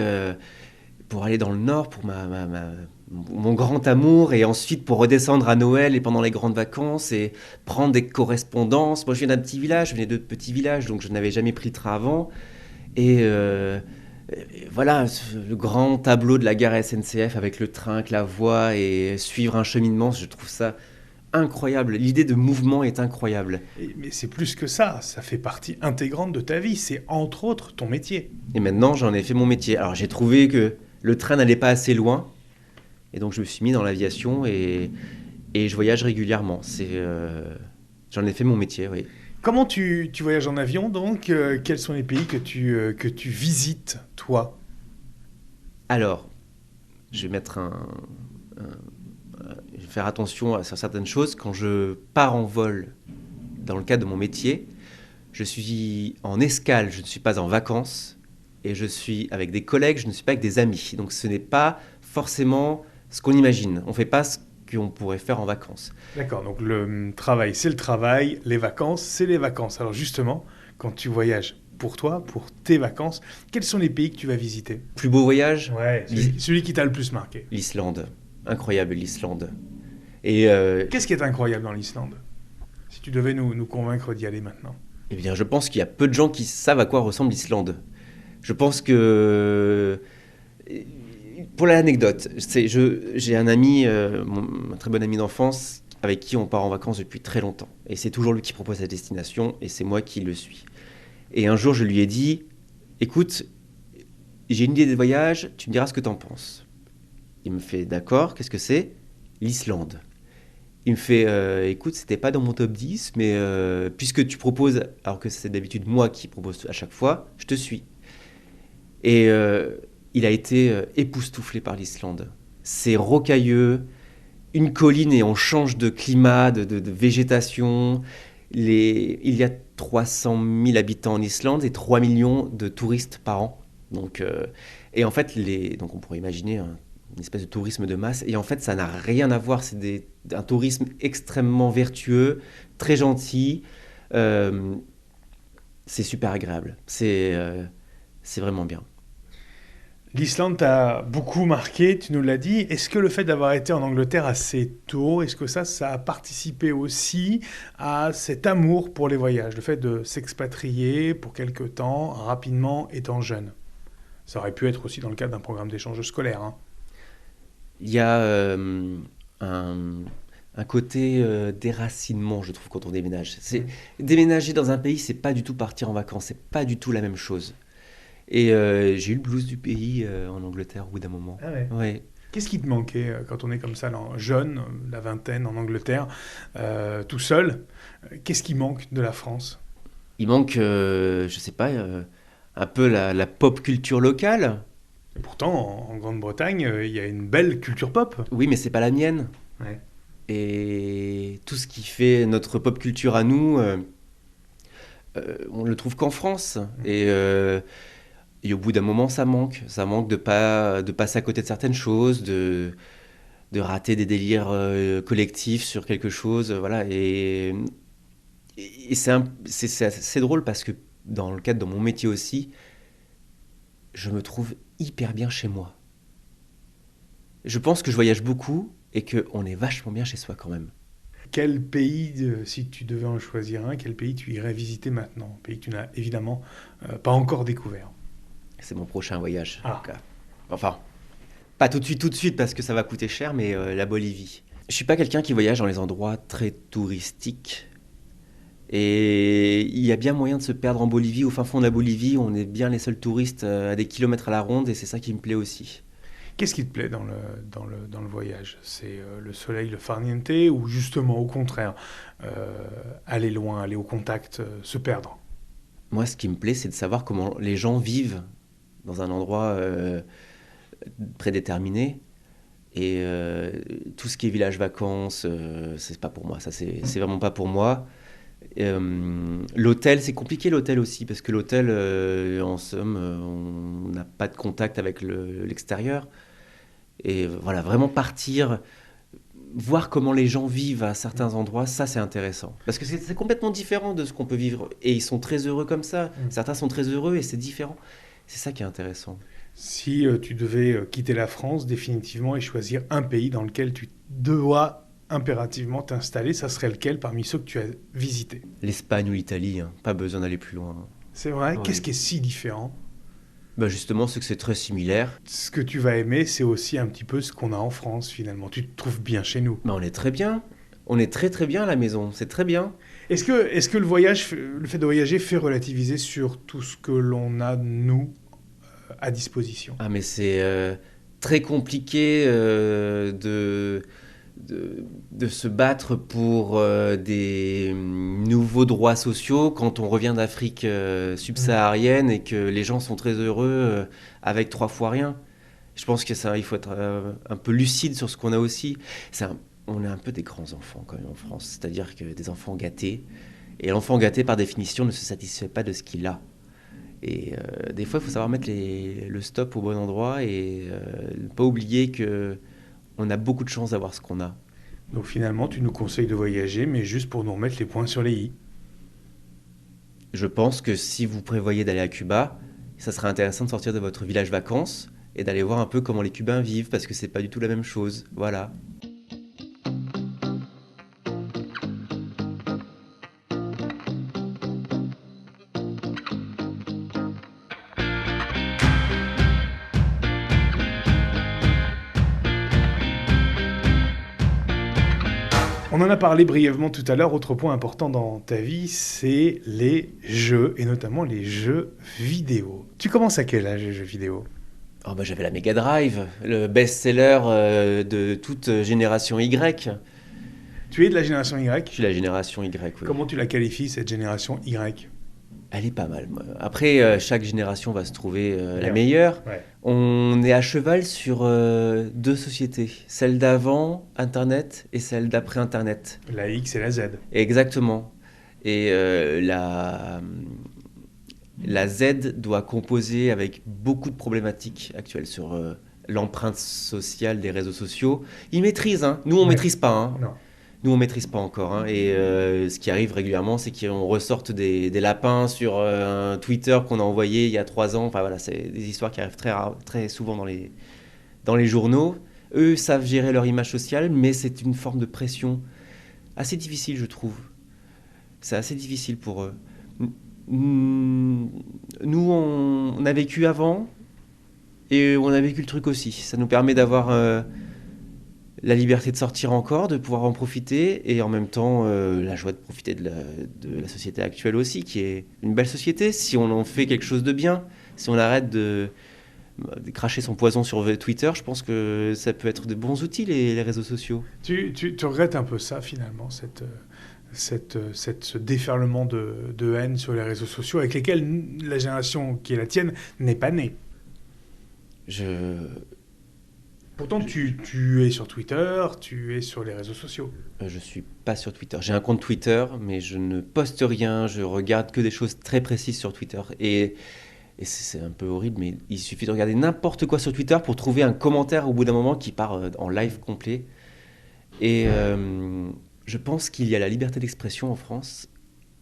dans le Nord, pour mon grand amour, et ensuite pour redescendre à Noël et pendant les grandes vacances et prendre des correspondances. Moi, je viens d'un petit village, je venais de petits villages, donc je n'avais jamais pris le train avant. Et voilà, le grand tableau de la gare SNCF avec le train, avec la voie et suivre un cheminement, je trouve ça incroyable. L'idée de mouvement est incroyable. Mais c'est plus que ça fait partie intégrante de ta vie. C'est entre autres ton métier. Et maintenant, j'en ai fait mon métier. Alors, j'ai trouvé que le train n'allait pas assez loin. Et donc, je me suis mis dans l'aviation et je voyage régulièrement. J'en ai fait mon métier, oui. Comment tu voyages en avion, donc quels sont les pays que tu visites, toi? Alors, je vais mettre je vais faire attention à certaines choses. Quand je pars en vol, dans le cadre de mon métier, je suis en escale, je ne suis pas en vacances. Et je suis avec des collègues, je ne suis pas avec des amis. Donc, ce n'est pas forcément ce qu'on imagine. On ne fait pas ce qu'on pourrait faire en vacances. D'accord, donc le travail, c'est le travail, les vacances, c'est les vacances. Alors justement, quand tu voyages pour toi, pour tes vacances, quels sont les pays que tu vas visiter? Plus beau voyage? Ouais, celui qui t'a le plus marqué. L'Islande. Incroyable, l'Islande. Et qu'est-ce qui est incroyable dans l'Islande? Si tu devais nous convaincre d'y aller maintenant. Eh bien, je pense qu'il y a peu de gens qui savent à quoi ressemble l'Islande. Je pense que... Pour l'anecdote, j'ai un ami, un très bon ami d'enfance, avec qui on part en vacances depuis très longtemps. Et c'est toujours lui qui propose la destination, et c'est moi qui le suis. Et un jour, je lui ai dit, écoute, j'ai une idée de voyage, tu me diras ce que t'en penses. Il me fait, d'accord, qu'est-ce que c'est? L'Islande. Il me fait, écoute, c'était pas dans mon top 10, mais puisque tu proposes, alors que c'est d'habitude moi qui propose à chaque fois, je te suis. Et il a été époustouflé par l'Islande. C'est rocailleux, une colline et on change de climat, de végétation. Il y a 300 000 habitants en Islande et 3 millions de touristes par an. Donc, et en fait, donc on pourrait imaginer une espèce de tourisme de masse. Et en fait, ça n'a rien à voir. C'est un tourisme extrêmement vertueux, très gentil. C'est super agréable. C'est vraiment bien. L'Islande t'a beaucoup marqué, tu nous l'as dit. Est-ce que le fait d'avoir été en Angleterre assez tôt, est-ce que ça a participé aussi à cet amour pour les voyages, le fait de s'expatrier pour quelque temps, rapidement, étant jeune? Ça aurait pu être aussi dans le cadre d'un programme d'échange scolaire. Hein. Il y a un côté déracinement, je trouve, quand on déménage. Déménager dans un pays, c'est pas du tout partir en vacances, c'est pas du tout la même chose. Et j'ai eu le blues du pays en Angleterre au bout d'un moment. Ah ouais. Ouais. Qu'est-ce qui te manquait quand on est comme ça, jeune, la vingtaine, en Angleterre, tout seul? Qu'est-ce qui manque de la France? Il manque, je sais pas, un peu la pop culture locale. Et pourtant, en Grande-Bretagne, il y a une belle culture pop. Oui, mais c'est pas la mienne. Ouais. Et tout ce qui fait notre pop culture à nous, on le trouve qu'en France. Et au bout d'un moment, ça manque. Ça manque de passer à côté de certaines choses, de rater des délires collectifs sur quelque chose. Voilà. Et c'est assez drôle parce que dans le cadre de mon métier aussi, je me trouve hyper bien chez moi. Je pense que je voyage beaucoup et qu'on est vachement bien chez soi quand même. Quel pays, si tu devais en choisir un, quel pays tu irais visiter maintenant? Un pays que tu n'as évidemment pas encore découvert. C'est mon prochain voyage. Ah. Enfin, pas tout de suite parce que ça va coûter cher, mais la Bolivie. Je suis pas quelqu'un qui voyage dans les endroits très touristiques. Et il y a bien moyen de se perdre en Bolivie. Au fin fond de la Bolivie, on est bien les seuls touristes à des kilomètres à la ronde et c'est ça qui me plaît aussi. Qu'est-ce qui te plaît dans le voyage? C'est le soleil, le farniente, ou justement au contraire, aller loin, aller au contact, se perdre? Moi, ce qui me plaît, c'est de savoir comment les gens vivent dans un endroit prédéterminé. Et tout ce qui est village vacances, c'est pas pour moi. Ça, c'est vraiment pas pour moi. L'hôtel, c'est compliqué l'hôtel aussi, parce que l'hôtel, en somme, on n'a pas de contact avec l'extérieur. Et voilà, vraiment partir, voir comment les gens vivent à certains endroits, ça c'est intéressant. Parce que c'est complètement différent de ce qu'on peut vivre. Et ils sont très heureux comme ça. Certains sont très heureux et c'est différent. C'est ça qui est intéressant. Si tu devais quitter la France définitivement et choisir un pays dans lequel tu dois impérativement t'installer, ça serait lequel parmi ceux que tu as visités? L'Espagne ou l'Italie, hein, pas besoin d'aller plus loin. C'est vrai? Ouais. Qu'est-ce qui est si différent? Bah justement, c'est que c'est très similaire. Ce que tu vas aimer, c'est aussi un petit peu ce qu'on a en France finalement. Tu te trouves bien chez nous. Bah on est très bien. On est très très bien à la maison, c'est très bien. Est-ce que le fait de voyager fait relativiser sur tout ce que l'on a, nous, à disposition? Ah mais c'est très compliqué de se battre pour des nouveaux droits sociaux quand on revient d'Afrique subsaharienne et que les gens sont très heureux avec 3 fois rien. Je pense que ça, il faut être un peu lucide sur ce qu'on a aussi. On est un peu des grands enfants quand même en France, c'est-à-dire que des enfants gâtés. Et l'enfant gâté, par définition, ne se satisfait pas de ce qu'il a. Et des fois, il faut savoir mettre le stop au bon endroit et ne pas oublier qu'on a beaucoup de chance d'avoir ce qu'on a. Donc finalement, tu nous conseilles de voyager, mais juste pour nous remettre les points sur les i. Je pense que si vous prévoyez d'aller à Cuba, ça serait intéressant de sortir de votre village vacances et d'aller voir un peu comment les Cubains vivent, parce que c'est pas du tout la même chose. Voilà. On en a parlé brièvement tout à l'heure. Autre point important dans ta vie, c'est les jeux, et notamment les jeux vidéo. Tu commences à quel âge les jeux vidéo? Oh bah j'avais la Mega Drive, le best-seller de toute génération Y. Tu es de la génération Y. Je suis la génération Y, oui. Comment tu la qualifies, cette génération Y? Elle est pas mal. Moi. Après, chaque génération va se trouver la meilleure. Ouais. On est à cheval sur 2 sociétés. Celle d'avant, Internet, et celle d'après Internet. La X et la Z. Exactement. Et la Z doit composer avec beaucoup de problématiques actuelles sur l'empreinte sociale des réseaux sociaux. Ils maîtrisent, hein. Nous, on maîtrise pas. Hein. Non. Nous, on maîtrise pas encore. Hein. Et ce qui arrive régulièrement, c'est qu'on ressorte des lapins sur un Twitter qu'on a envoyé il y a 3 ans. Enfin voilà, c'est des histoires qui arrivent très souvent dans les journaux. Eux savent gérer leur image sociale, mais c'est une forme de pression assez difficile, je trouve. C'est assez difficile pour eux. Nous, on a vécu avant et on a vécu le truc aussi. Ça nous permet d'avoir la liberté de sortir encore, de pouvoir en profiter, et en même temps la joie de profiter de la société actuelle aussi, qui est une belle société, si on en fait quelque chose de bien, si on arrête de cracher son poison sur Twitter. Je pense que ça peut être de bons outils, les réseaux sociaux. Tu regrettes un peu ça, finalement, ce déferlement de haine sur les réseaux sociaux, avec lesquels la génération qui est la tienne n'est pas née. Pourtant, tu es sur Twitter, tu es sur les réseaux sociaux. Je suis pas sur Twitter. J'ai un compte Twitter, mais je ne poste rien. Je regarde que des choses très précises sur Twitter. Et c'est un peu horrible, mais il suffit de regarder n'importe quoi sur Twitter pour trouver un commentaire au bout d'un moment qui part en live complet. Et je pense qu'il y a la liberté d'expression en France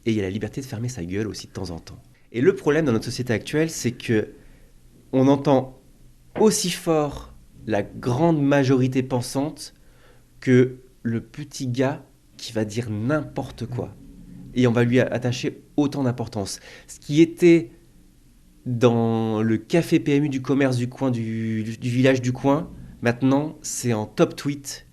et il y a la liberté de fermer sa gueule aussi de temps en temps. Et le problème dans notre société actuelle, c'est que on entend aussi fort la grande majorité pensante que le petit gars qui va dire n'importe quoi. Et on va lui attacher autant d'importance. Ce qui était dans le café PMU du commerce du coin, du village du coin, maintenant c'est en top tweet.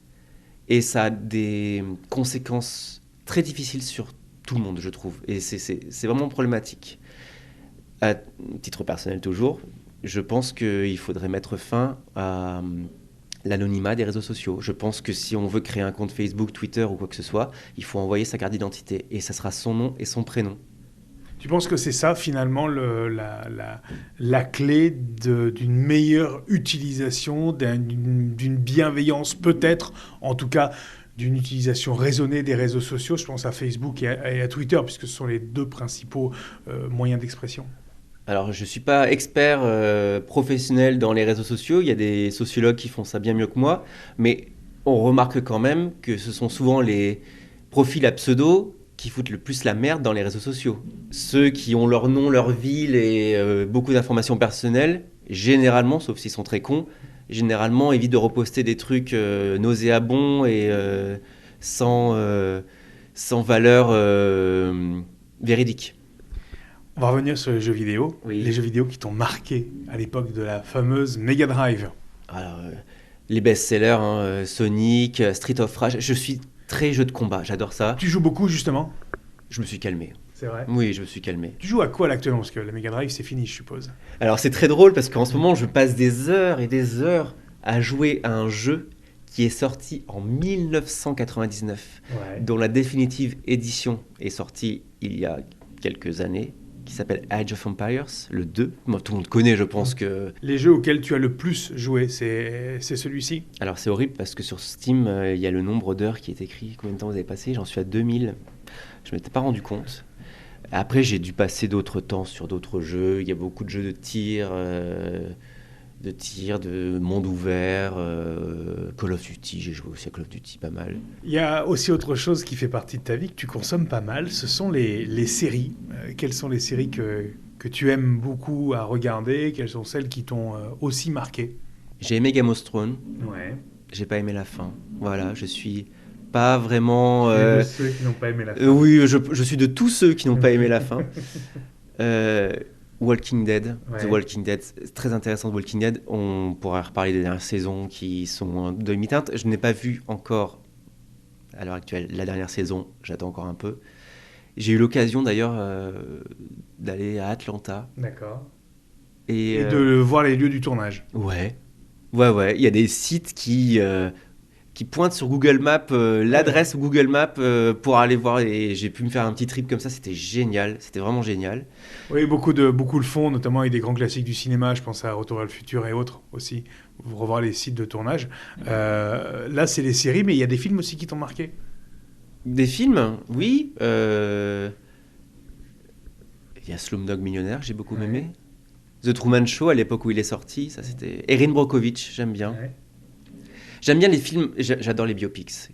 Et ça a des conséquences très difficiles sur tout le monde, je trouve. Et c'est vraiment problématique. À titre personnel toujours, je pense qu'il faudrait mettre fin à l'anonymat des réseaux sociaux. Je pense que si on veut créer un compte Facebook, Twitter ou quoi que ce soit, il faut envoyer sa carte d'identité. Et ça sera son nom et son prénom. Tu penses que c'est ça, finalement, la clé d'une meilleure utilisation, d'une bienveillance peut-être, en tout cas d'une utilisation raisonnée des réseaux sociaux? Je pense à Facebook et à Twitter, puisque ce sont les 2 principaux moyens d'expression. Alors, je ne suis pas expert professionnel dans les réseaux sociaux. Il y a des sociologues qui font ça bien mieux que moi. Mais on remarque quand même que ce sont souvent les profils à pseudo qui foutent le plus la merde dans les réseaux sociaux. Ceux qui ont leur nom, leur ville et beaucoup d'informations personnelles, généralement, sauf s'ils sont très cons, généralement évitent de reposter des trucs nauséabonds et sans valeur véridique. On va revenir sur les jeux vidéo. Oui. Les jeux vidéo qui t'ont marqué à l'époque de la fameuse Mega Drive. Alors, les best-sellers, hein, Sonic, Street of Rage. Je suis très jeu de combat, j'adore ça. Tu joues beaucoup, justement? Je me suis calmé. C'est vrai. Oui, je me suis calmé. Tu joues à quoi là, actuellement? Parce que la Mega Drive, c'est fini, je suppose. Alors, c'est très drôle parce qu'en ce moment, je passe des heures et des heures à jouer à un jeu qui est sorti en 1999, Ouais. dont la définitive édition est sortie il y a quelques années, qui s'appelle Age of Empires, le 2. Moi, tout le monde connaît, je pense que... Les jeux auxquels tu as le plus joué, c'est celui-ci? Alors, c'est horrible parce que sur Steam, il y a le nombre d'heures qui est écrit. Combien de temps vous avez passé? J'en suis à 2000. Je ne m'étais pas rendu compte. Après, j'ai dû passer d'autres temps sur d'autres jeux. Il y a beaucoup de jeux de tir, de monde ouvert. Call of Duty, j'ai joué aussi à Call of Duty pas mal. Il y a aussi autre chose qui fait partie de ta vie, que tu consommes pas mal, ce sont les séries. Quelles sont les séries que tu aimes beaucoup à regarder? Quelles sont celles qui t'ont aussi marqué? J'ai aimé Game of Thrones. Ouais. J'ai pas aimé la fin. Voilà, je suis pas vraiment... De ceux qui n'ont pas aimé la fin. oui, je suis de tous ceux qui n'ont pas aimé la fin. Walking Dead, Ouais. The Walking Dead, c'est très intéressant. The Walking Dead, on pourra reparler des dernières saisons qui sont de demi-teinte. Je n'ai pas vu encore, à l'heure actuelle, la dernière saison. J'attends encore un peu. J'ai eu l'occasion d'ailleurs d'aller à Atlanta. D'accord. Et, Et de voir les lieux du tournage. Ouais. Il y a des sites qui pointent sur Google Maps, l'adresse Google Maps pour aller voir. Et j'ai pu me faire un petit trip comme ça. C'était génial. C'était vraiment génial. Oui, beaucoup le font, notamment avec des grands classiques du cinéma. Je pense à Retour vers le futur et autres aussi. Revoir les sites de tournage. Là, c'est les séries, mais il y a des films aussi qui t'ont marqué. Des films, oui. Il y a Slumdog Millionnaire, j'ai beaucoup aimé. The Truman Show, à l'époque où il est sorti, ça c'était... Erin Brockovich, j'aime bien. Ouais. J'aime bien les films, j'adore les biopics.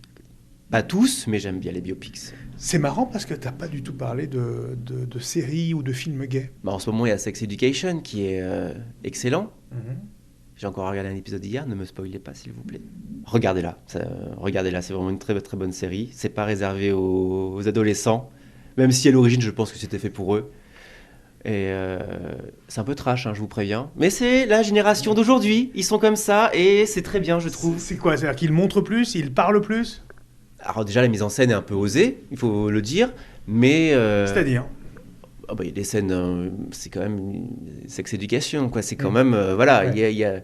Pas tous, mais j'aime bien les biopics. C'est marrant parce que t'as pas du tout parlé de séries ou de films gays. Bah, en ce moment, il y a Sex Education qui est excellent. J'ai encore regardé un épisode hier, ne me spoilez pas s'il vous plaît. Regardez-la, c'est vraiment une très très bonne série. C'est pas réservé aux adolescents, même si à l'origine je pense que c'était fait pour eux. Et c'est un peu trash, hein, je vous préviens. Mais c'est la génération d'aujourd'hui, ils sont comme ça et c'est très bien je trouve. C'est quoi? C'est-à-dire qu'ils montrent plus, ils parlent plus? Alors déjà la mise en scène est un peu osée, il faut le dire, mais... C'est-à-dire? Ah bah, il y a des scènes, c'est quand même une sex education, quoi. C'est quand même, voilà, Ouais.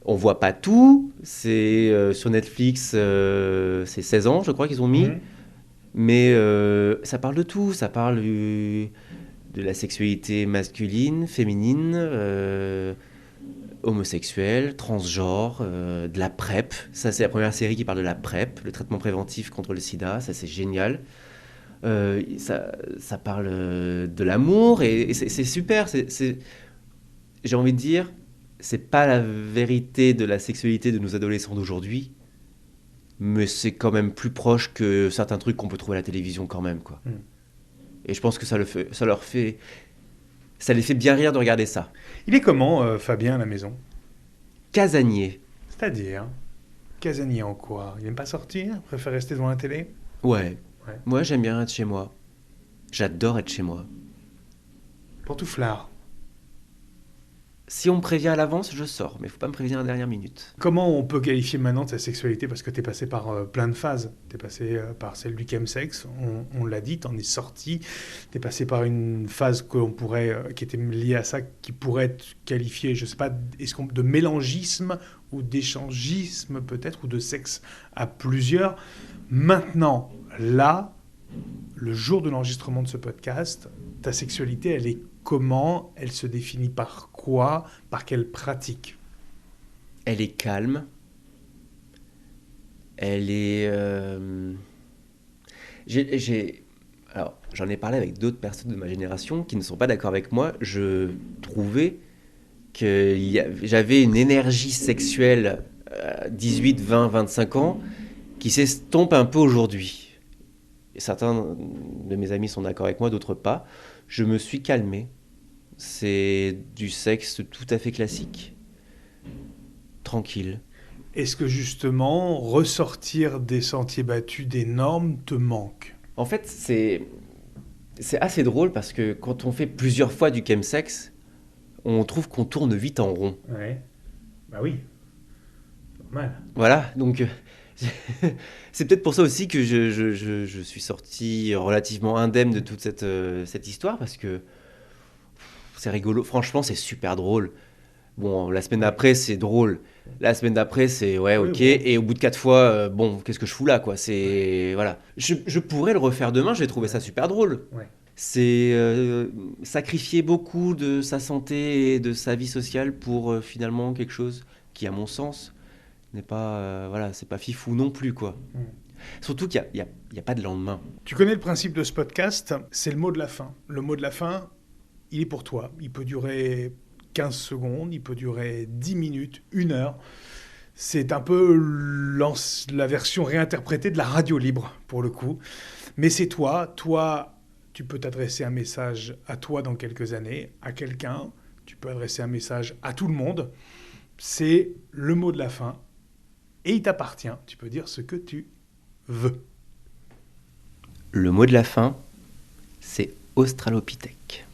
on voit pas tout. C'est sur Netflix, c'est 16 ans, je crois qu'ils ont mis. Mais ça parle de tout. Ça parle de la sexualité masculine, féminine, homosexuelle, transgenre, de la PrEP. Ça, c'est la première série qui parle de la PrEP, le traitement préventif contre le sida. Ça, c'est génial. Ça parle de l'amour et c'est super. J'ai envie de dire, c'est pas la vérité de la sexualité de nos adolescents d'aujourd'hui, mais c'est quand même plus proche que certains trucs qu'on peut trouver à la télévision quand même, quoi. Et je pense que ça les fait bien rire de regarder ça. Il est comment, Fabien, à la maison? Casanier. C'est-à-dire? Casanier en quoi? Il n'aime pas sortir? Il préfère rester devant la télé? Ouais. Ouais. Moi, j'aime bien être chez moi. J'adore être chez moi. Pantouflard. Si on me prévient à l'avance, je sors, mais faut pas me prévenir à la dernière minute. Comment on peut qualifier maintenant ta sexualité? Parce que tu es passé par plein de phases. Tu es passé par celle du chemsex, on l'a dit, tu en es sorti. Tu es passé par une phase qui était liée à ça, qui pourrait être qualifiée, je sais pas, de mélangisme ou d'échangisme peut-être, ou de sexe à plusieurs. Maintenant, là, le jour de l'enregistrement de ce podcast, ta sexualité, elle est comment? Elle se définit par quoi? Par quelle pratique? Elle est calme. Elle est... Alors, j'en ai parlé avec d'autres personnes de ma génération qui ne sont pas d'accord avec moi. Je trouvais que j'avais une énergie sexuelle à 18, 20, 25 ans qui s'estompe un peu aujourd'hui. Et certains de mes amis sont d'accord avec moi, d'autres pas. Je me suis calmé. C'est du sexe tout à fait classique. Tranquille. Est-ce que justement, ressortir des sentiers battus, des normes, te manque? En fait, c'est assez drôle parce que quand on fait plusieurs fois du chemsex, on trouve qu'on tourne vite en rond. Ouais. Bah oui. Normal. Voilà, donc c'est peut-être pour ça aussi que je suis sorti relativement indemne de toute cette histoire, parce que c'est rigolo. Franchement, c'est super drôle. Bon, la semaine d'après, c'est drôle. La semaine d'après, c'est ouais, Oui, ok. bon. Et au bout de 4 fois, bon, qu'est-ce que je fous là, quoi? C'est voilà. Je pourrais le refaire demain. J'ai trouvé ça super drôle. Ouais. C'est sacrifier beaucoup de sa santé et de sa vie sociale pour finalement quelque chose qui, à mon sens, n'est pas voilà, c'est pas fifou non plus, quoi. Surtout qu'il y a pas de lendemain. Tu connais le principe de ce podcast, c'est le mot de la fin. Le mot de la fin, il est pour toi. Il peut durer 15 secondes, il peut durer 10 minutes, 1 heure. C'est un peu la version réinterprétée de la radio libre, pour le coup. Mais c'est toi. Toi, tu peux t'adresser un message à toi dans quelques années, à quelqu'un. Tu peux adresser un message à tout le monde. C'est le mot de la fin. Et il t'appartient. Tu peux dire ce que tu veux. Le mot de la fin, c'est Australopithèque.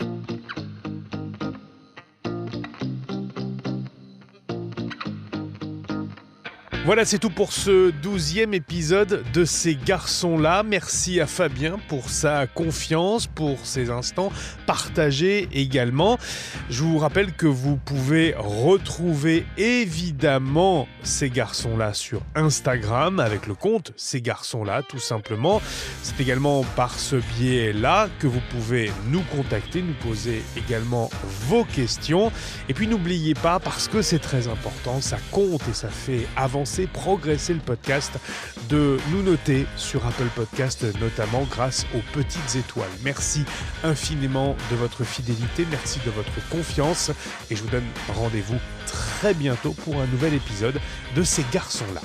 Voilà, c'est tout pour ce 12e épisode de Ces garçons-là. Merci à Fabien pour sa confiance, pour ces instants partagés également. Je vous rappelle que vous pouvez retrouver évidemment Ces garçons-là sur Instagram avec le compte Ces garçons-là, tout simplement. C'est également par ce biais-là que vous pouvez nous contacter, nous poser également vos questions. Et puis n'oubliez pas, parce que c'est très important, ça compte et ça fait avancer, progresser le podcast, de nous noter sur Apple Podcast, notamment grâce aux petites étoiles. Merci infiniment de votre fidélité, merci de votre confiance, et je vous donne rendez-vous très bientôt pour un nouvel épisode de Ces garçons-là.